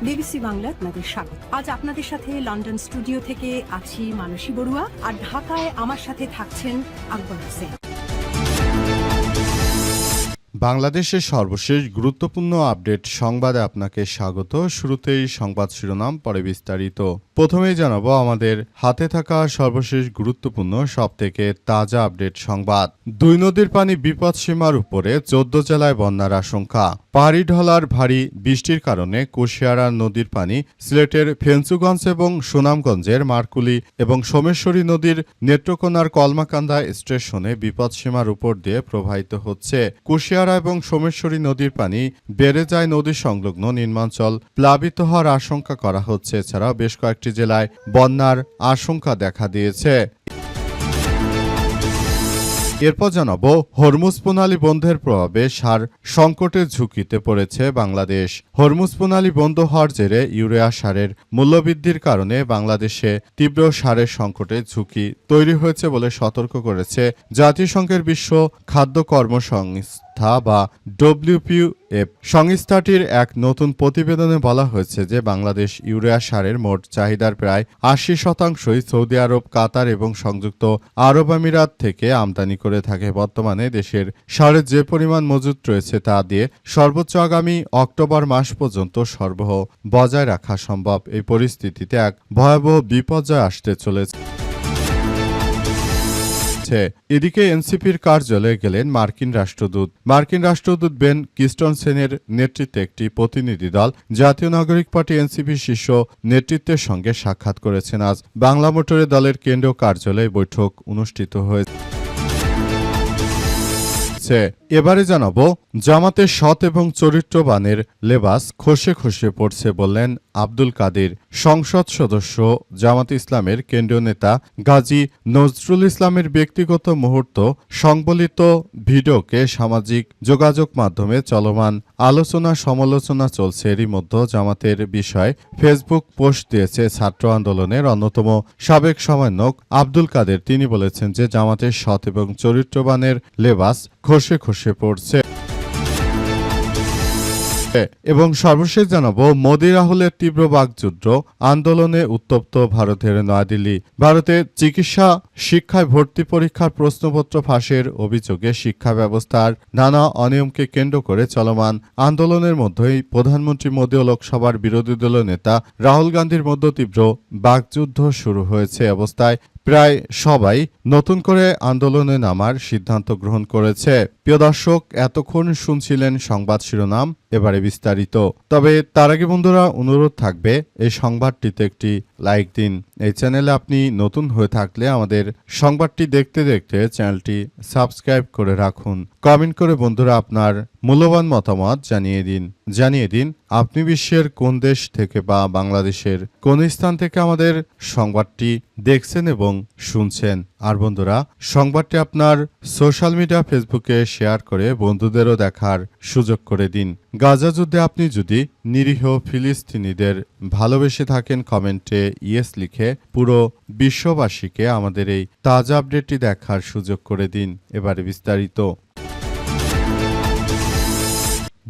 BBC Bangla আপনাদের স্বাগত। আজ আপনাদের সাথে লন্ডন স্টুডিও থেকে আছি মানসী বড়ুয়া, আর ঢাকায় আমার সাথে থাকছেন আকবর হোসেন। বাংলাদেশের সর্বশেষ গুরুত্বপূর্ণ আপডেট সংবাদে আপনাকে স্বাগত। শুরুতেই সংবাদ শিরোনাম, পরে বিস্তারিত। প্রথমেই জানাবো আমাদের হাতে থাকা সর্বশেষ গুরুত্বপূর্ণ সবথেকে তাজা আপডেট সংবাদ। দুই নদীর পানি বিপদসীমার উপরে, 14 জেলায় বন্যার আশঙ্কা। পাহাড়ি ঢলার ভারী বৃষ্টির কারণে কুশিয়ারা নদীর পানি সিলেটের ফেঞ্চুগঞ্জ এবং সুনামগঞ্জের মারকুলি এবং সোমেশ্বরী নদীর নেত্রকোনার কলমাকান্দা স্টেশনে বিপদসীমার উপর দিয়ে প্রবাহিত হচ্ছে। কুশিয়ারা এবং সোমেশ্বরী নদীর পানি বেড়ে যায়, নদী সংলগ্ন নিম্নাঞ্চল প্লাবিত হওয়ার আশঙ্কা করা হচ্ছে। এছাড়াও বেশ কয়েকটি জেলায় বন্যার আশঙ্কা দেখা দিয়েছে। এরপর জানাবো হরমুজ প্রণালী বন্ধের প্রভাবে সার সংকটের ঝুঁকিতে পড়েছে বাংলাদেশ। হরমুজ প্রণালী বন্ধ হওয়ার জেরে ইউরিয়া সারের মূল্যবৃদ্ধির কারণে বাংলাদেশে তীব্র সারের সংকটের ঝুঁকি তৈরি হয়েছে বলে সতর্ক করেছে জাতিসংঘের বিশ্ব খাদ্য কর্মসংস্থা বা WFP। সংস্থাটির এক নতুন প্রতিবেদনে বলা হয়েছে যে বাংলাদেশ ইউরিয়া সারের মোট চাহিদার প্রায় ৮০%ই সৌদি আরব, কাতার এবং সংযুক্ত আরব আমিরাত থেকে আমদানি করে থাকে। বর্তমানে দেশের সারের যে পরিমাণ মজুত রয়েছে তা দিয়ে সর্বোচ্চ আগামী অক্টোবর মাস পর্যন্ত সরবরাহ বজায় রাখা সম্ভব। এই পরিস্থিতিতে এক ভয়াবহ বিপর্যয় আসতে চলেছে। এদিকে এনসিপির কার্যালয়ে গেলেন মার্কিন রাষ্ট্রদূত। মার্কিন রাষ্ট্রদূত বেন ক্রিস্টনসেনের নেতৃত্বে একটি প্রতিনিধি দল জাতীয় নাগরিক পার্টি এনসিপি শীর্ষ নেতৃত্বের সঙ্গে সাক্ষাৎ করেছেন। আজ বাংলা মোটরে দলের কেন্দ্রীয় কার্যালয়ে বৈঠক অনুষ্ঠিত হয়েছে। এবারে জানাবো জামাতের সৎ এবং চরিত্রবানের লেবাস খসে খসে পড়ছে বললেন আব্দুল কাদির। সংসদ সদস্য, জামাত ইসলামের কেন্দ্রীয় নেতা গাজী নজরুল ইসলামের ব্যক্তিগত মুহূর্ত সংবলিত ভিডিওকে সামাজিক যোগাযোগ মাধ্যমে চলমান আলোচনা সমালোচনা চলছে। এরই মধ্যে জামাতের বিষয়ে ফেসবুক পোস্ট দিয়েছে ছাত্র আন্দোলনের অন্যতম সাবেক সমন্বয়ক আব্দুল কাদের। তিনি বলেছেন যে জামাতের সৎ এবং চরিত্রবানের লেবাস খসে খসে পড়ছে। এবং সর্বশেষ জানাবো মোদি রাহুলের তীব্র বাকযুদ্ধ আন্দোলনে উত্তপ্ত ভারতের নয়াদিল্লি। ভারতে চিকিৎসা শিক্ষায় ভর্তি পরীক্ষার প্রশ্নপত্র ফাঁসের অভিযোগে শিক্ষা ব্যবস্থার নানা অনিয়মকে কেন্দ্র করে চলমান আন্দোলনের মধ্যেই প্রধানমন্ত্রী মোদি ও লোকসভার বিরোধী দলীয় নেতা রাহুল গান্ধীর মধ্যে তীব্র বাকযুদ্ধ শুরু হয়েছে। অবস্থায় প্রায় সবাই নতুন করে আন্দোলনে নামার সিদ্ধান্ত গ্রহণ করেছে। প্রিয় দর্শক, এতক্ষণ শুনছিলেন সংবাদ শিরোনাম, এবারে বিস্তারিত। তবে তার আগে বন্ধুরা অনুরোধ থাকবে এই সংবাদটিতে একটি লাইক দিন। এই চ্যানেলে আপনি নতুন হয়ে থাকলে আমাদের সংবাদটি দেখতে দেখতে চ্যানেলটি সাবস্ক্রাইব করে রাখুন। কমেন্ট করে বন্ধুরা আপনার মূল্যবান মতামত জানিয়ে দিন আপনি বিশ্বের কোন দেশ থেকে বা বাংলাদেশের কোন স্থান থেকে আমাদের সংবাদটি দেখছেন এবং শুনছেন। আর বন্ধুরা, সংবাদটি আপনার সোশ্যাল মিডিয়া ফেসবুকে শেয়ার করে বন্ধুদেরও দেখার সুযোগ করে দিন। গাজা যুদ্ধে আপনি যদি নিরীহ ফিলিস্তিনিদের ভালোবেসে থাকেন, কমেন্টে ইয়েস লিখে পুরো বিশ্ববাসীকে আমাদের এই তাজা আপডেটটি দেখার সুযোগ করে দিন। এবারে বিস্তারিত।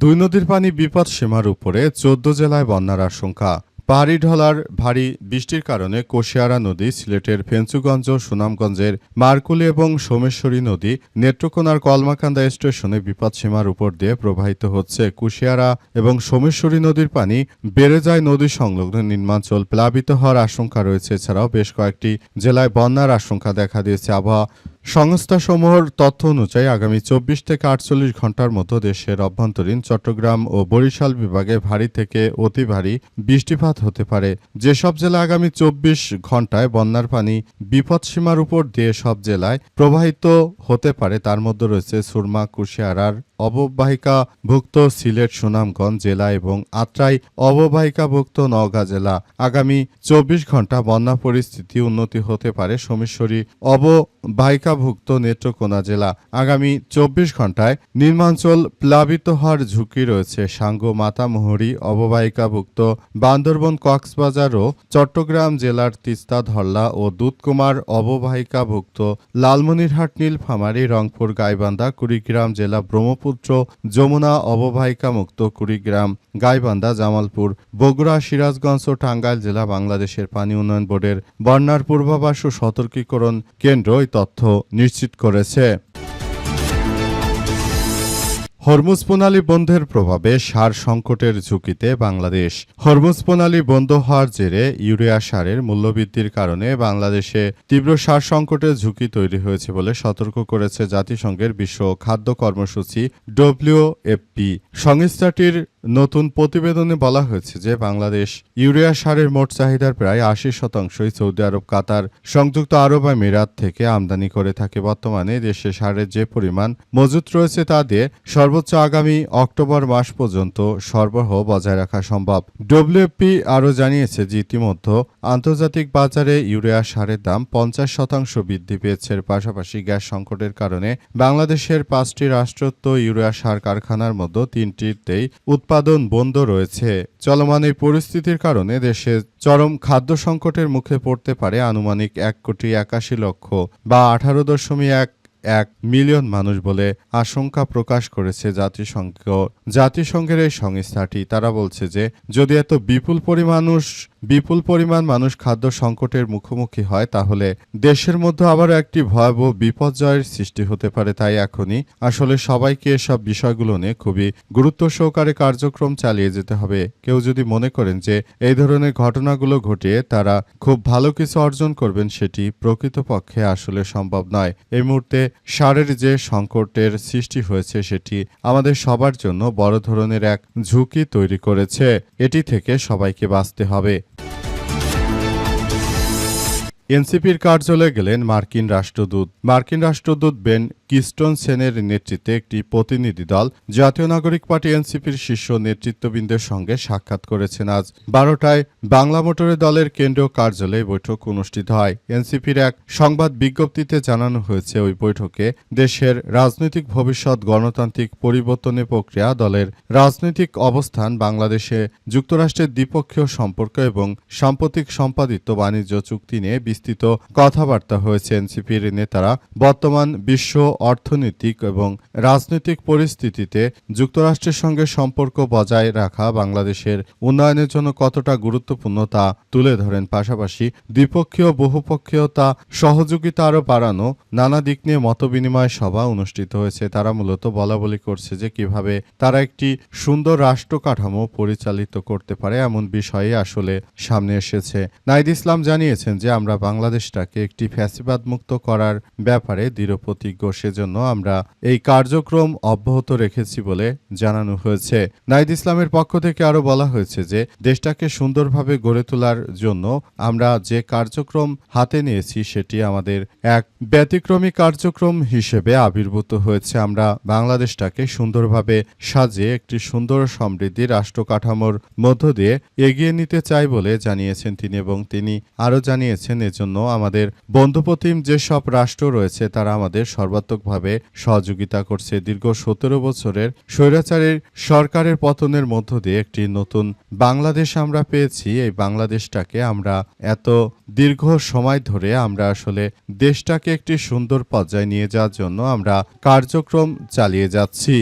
দুই নদীর পানি বিপদসীমার উপরে, 14 জেলায় বন্যার আশঙ্কা। পাহাড়ি ঢলার ভারী বৃষ্টির কারণে কুশিয়ারা নদী সিলেটের ফেঞ্চুগঞ্জ, সুনামগঞ্জের মারকুলি এবং সোমেশ্বরী নদী নেত্রকোনার কলমাকান্দা স্টেশনে বিপদসীমার উপর দিয়ে প্রবাহিত হচ্ছে। কুশিয়ারা এবং সোমেশ্বরী নদীর পানি বেড়ে যায়, নদী সংলগ্ন নিম্নাঞ্চল প্লাবিত হওয়ার আশঙ্কা রয়েছে। এছাড়াও বেশ কয়েকটি জেলায় বন্যার আশঙ্কা দেখা দিয়েছে। আবহাওয়া সংস্থাসমূহের তথ্য অনুযায়ী আগামী 24 থেকে 48 ঘন্টার মধ্যে দেশের অভ্যন্তরীণ চট্টগ্রাম ও বরিশাল বিভাগে ভারী থেকে অতি ভারী বৃষ্টিপাত হতে পারে। যেসব জেলা আগামী 24 ঘন্টায় বন্যার পানি বিপদসীমার উপর দিয়ে সব জেলায় প্রবাহিত হতে পারে তার মধ্যে রয়েছে সুরমা, কুশিয়ারার অববাহিকাভুক্ত সিলেট, সুনামগঞ্জ জেলা এবং আত্রাই অববাহিকাভুক্ত নওগাঁ জেলা। আগামী 24 ঘন্টা বন্যা পরিস্থিতি উন্নতি হতে পারে সোমেশ্বরী অববাহিকাভুক্ত নেত্রকোনা জেলা। আগামী 24 ঘন্টায় নিম্নাঞ্চল প্লাবিত হওয়ার ঝুঁকি রয়েছে সাঙ্গু, মাতামুহুরী অববাহিকাভুক্ত বান্দরবন, কক্সবাজার ও চট্টগ্রাম জেলার তিস্তা, ধরলা ও দুধকুমার অববাহিকাভুক্ত লালমনিরহাট, নীলফামারী, রংপুর, গাইবান্ধা, কুড়িগ্রাম জেলা, ব্রহ্মপুত্র ব্রহ্মপুত্র যমুনা অববাহিকা মুক্ত কুড়িগ্রাম, গাইবান্ধা, জামালপুর, বগুড়া, সিরাজগঞ্জ ও টাঙ্গাইল জেলা বাংলাদেশের পানি উন্নয়ন বোর্ডের বন্যার পূর্বাভাস ও সতর্কীকরণ কেন্দ্র এই তথ্য নিশ্চিত করেছে। হরমুজ প্রণালী বন্ধের প্রভাবে সার সংকটের ঝুঁকিতে বাংলাদেশ। হরমুজ প্রণালী বন্ধ হওয়ার জেরে ইউরিয়া সারের মূল্যবৃদ্ধির কারণে বাংলাদেশে তীব্র সার সংকটের ঝুঁকি তৈরি হয়েছে বলে সতর্ক করেছে জাতিসংঘের বিশ্ব খাদ্য কর্মসূচি WFP। সংস্থাটির নতুন প্রতিবেদনে বলা হয়েছে যে বাংলাদেশ ইউরিয়া সারের মোট চাহিদার প্রায় ৮০%ই সৌদি আরব, কাতার, সংযুক্ত আরব আমিরাত থেকে আমদানি করে থাকে। বর্তমানে দেশে সারের যে পরিমাণ মজুত রয়েছে তা দিয়ে সর্বোচ্চ আগামী অক্টোবর মাস পর্যন্ত সরবরাহ বজায় রাখা সম্ভব। WFP আরও জানিয়েছে যে ইতিমধ্যে আন্তর্জাতিক বাজারে ইউরিয়া সারের দাম ৫০% বৃদ্ধি পেয়েছে। এর পাশাপাশি গ্যাস সংকটের কারণে বাংলাদেশের ৫টি রাষ্ট্রায়ত্ত ইউরিয়া সার কারখানার মধ্যে ৩টিতেই উৎপাদন বন্ধ রয়েছে। চলমান এই পরিস্থিতির কারণে দেশে চরম খাদ্য সংকটের মুখে পড়তে পারে আনুমানিক ১,৮১,০০,০০০ বা ১৮.১ মিলিয়ন মানুষ বলে আশঙ্কা প্রকাশ করেছে জাতিসংঘের এই সংস্থাটি। তারা বলছে যে যদি এত বিপুল পরিমাণ মানুষ খাদ্য সংকটের মুখোমুখি হয় তাহলে দেশের মধ্যে আবারও একটি ভয়াবহ বিপর্যয়ের সৃষ্টি হতে পারে। তাই এখনই আসলে সবাইকে এসব বিষয়গুলো নিয়ে খুবই গুরুত্ব সহকারে কার্যক্রম চালিয়ে যেতে হবে। কেউ যদি মনে করেন যে এই ধরনের ঘটনাগুলো ঘটিয়ে তারা খুব ভালো কিছু অর্জন করবেন, সেটি প্রকৃতপক্ষে আসলে সম্ভব নয়। এই মুহূর্তে সারের যে সংকটের সৃষ্টি হয়েছে সেটি আমাদের সবার জন্য বড় ধরনের এক ঝুঁকি তৈরি করেছে। এটি থেকে সবাইকে বাঁচতে হবে। এনসিপির কার্যালয়ে গেলেন মার্কিন রাষ্ট্রদূত বেন কিস্টনসেনের নেতৃত্বে একটি প্রতিনিধি দল জাতীয় নাগরিক পার্টি এনসিপির শীর্ষ নেতৃত্ববৃন্দের সঙ্গে সাক্ষাৎ করেছেন। আজ ১২টায় বাংলা মোটরে দলের কেন্দ্রীয় কার্যালয়ে বৈঠক অনুষ্ঠিত হয়। এনসিপির এক সংবাদ বিজ্ঞপ্তিতে জানানো হয়েছে, ওই বৈঠকে দেশের রাজনৈতিক ভবিষ্যৎ, গণতান্ত্রিক পরিবর্তনের প্রক্রিয়া, দলের রাজনৈতিক অবস্থান, বাংলাদেশে যুক্তরাষ্ট্রের দ্বিপক্ষীয় সম্পর্ক এবং সাম্প্রতিক সম্পাদিত বাণিজ্য চুক্তি নিয়ে বিস্তৃত কথাবার্তা হয়েছে। এনসিপির নেতারা বর্তমান বিশ্ব অর্থনৈতিক এবং রাজনৈতিক পরিস্থিতিতে যুক্তরাষ্ট্রের সঙ্গে সম্পর্ক বজায় রাখা বাংলাদেশের উন্নয়নের জন্য কতটা গুরুত্বপূর্ণ তা তুলে ধরেন। পাশাপাশি দ্বিপক্ষীয় বহুপক্ষীয়তা সহযোগিতা আরও বাড়ানো নানা দিক নিয়ে মতবিনিময় সভা অনুষ্ঠিত হয়েছে। তারা মূলত বলাবলি করছে যে কিভাবে তারা একটি সুন্দর রাষ্ট্র কাঠামো পরিচালিত করতে পারে, এমন বিষয়ে আসলে সামনে এসেছে। নাহিদ ইসলাম জানিয়েছেন যে আমরা বাংলাদেশটাকে একটি ফ্যাসিবাদ মুক্ত করার ব্যাপারে দৃঢ়প্রতিজ্ঞ, সেজন্য আমরা এই কার্যক্রম অব্যাহত রেখেছি বলে জানানো হয়েছে। নাহিদ ইসলামের পক্ষ থেকে আরও বলা হয়েছে যে দেশটাকে সুন্দরভাবে গড়ে তোলার জন্য আমরা যে কার্যক্রম হাতে নিয়েছি সেটি আমাদের এক ব্যতিক্রমী কার্যক্রম হিসেবে আবির্ভূত হয়েছে। আমরা বাংলাদেশটাকে সুন্দরভাবে সাজিয়ে একটি সুন্দর সমৃদ্ধি রাষ্ট্র কাঠামোর মধ্য দিয়ে এগিয়ে নিতে চাই বলে জানিয়েছেন তিনি। এবং তিনি আরও জানিয়েছেন এজন্য আমাদের বন্ধুপ্রতিম যেসব রাষ্ট্র রয়েছে তারা আমাদের সর্বাত্মকভাবে সহযোগিতা করছে। দীর্ঘ ১৭ বছরের স্বৈরাচারের সরকারের পতনের মধ্য দিয়ে একটি নতুন বাংলাদেশ আমরা পেয়েছি। এই বাংলাদেশটাকে আমরা এত দীর্ঘ সময় ধরে আমরা আসলে দেশটাকে একটি সুন্দর পর্যায়ে নিয়ে যাওয়ার জন্য আমরা কার্যক্রম চালিয়ে যাচ্ছি।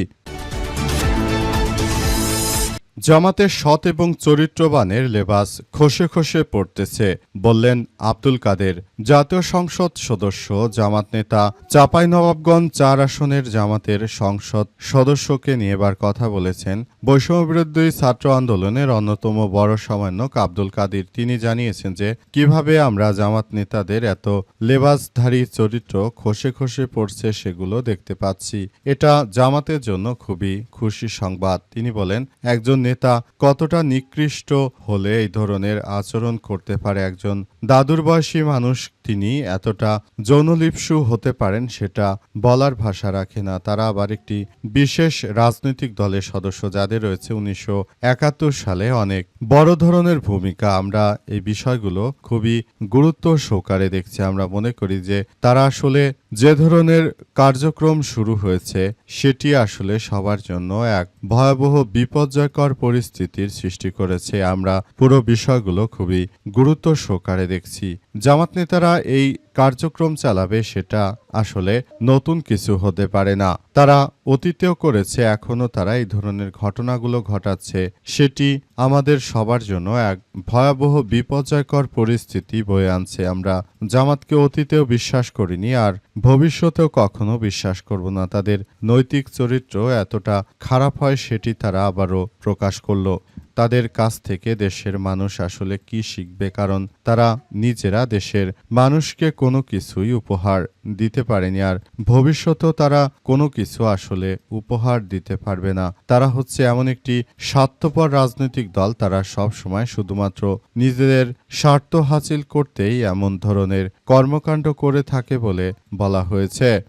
জামাতের সৎ এবং চরিত্রবানের লেবাস খসে খসে পড়তেছে, বললেন আব্দুল কাদের। জাতীয় সংসদ সদস্য জামাত নেতা চাঁপাইনবাবগঞ্জ ৪ আসনের জামাতের সংসদ সদস্যকে নিয়ে এবার কথা বলেছেন বৈষম্যবিরোধী ছাত্র আন্দোলনের অন্যতম বড় সমন্বয়ক আব্দুল কাদের। তিনি জানিয়েছেন যে কিভাবে আমরা জামাত নেতাদের এত লেবাসধারী চরিত্র খসে খসে পড়ছে সেগুলো দেখতে পাচ্ছি। এটা জামাতের জন্য খুবই খুশি সংবাদ। তিনি বলেন, একজন নেতা কতটা নিকৃষ্ট হলে এই ধরনের আচরণ করতে পারে। একজন দাদুর বয়সী মানুষ তিনি এতটা যৌনলিপ্সু হতে পারেন সেটা বলার ভাষা রাখে না। তারা আবার একটি বিশেষ রাজনৈতিক দলের সদস্য, যাদের রয়েছে ১৯৭১ সালে অনেক বড় ধরনের ভূমিকা। আমরা এই বিষয়গুলো খুবই গুরুত্ব সহকারে দেখছি। আমরা মনে করি যে তারা আসলে যে ধরনের কার্যক্রম শুরু হয়েছে সেটি আসলে সবার জন্য এক ভয়াবহ বিপর্যয়কর পরিস্থিতির সৃষ্টি করেছে। আমরা পুরো বিষয়গুলো খুবই গুরুত্ব সহকারে দেখছি। জামাত নেতারা এই কার্যক্রম চালাবে সেটা আসলে নতুন কিছু হতে পারে না। তারা অতীতেও করেছে, এখনো তারা এই ধরনের ঘটনাগুলো ঘটাচ্ছে। সেটি আমাদের সবার জন্য এক ভয়াবহ বিপর্যয়কর পরিস্থিতি বয়ে আনছে। আমরা জামাতকে অতীতেও বিশ্বাস করিনি, আর ভবিষ্যতেও কখনো বিশ্বাস করব না। তাদের নৈতিক চরিত্র এতটা খারাপ হয় সেটি তারা আবারও প্রকাশ করল। তাদের কাছ থেকে দেশের মানুষ আসলে কি শিখবে? কারণ তারা নিজেরা দেশের মানুষকে কোনো কিছুই উপহার দিতে পারেনি, আর ভবিষ্যতেও তারা কোনো কিছু আসলে উপহার দিতে পারবে না। তারা হচ্ছে এমন একটি স্বার্থপর রাজনৈতিক দল, তারা সব সময় শুধুমাত্র নিজেদের স্বার্থ হাসিল করতেই এমন ধরনের কর্মকাণ্ড করে থাকে বলে বলা হয়েছে।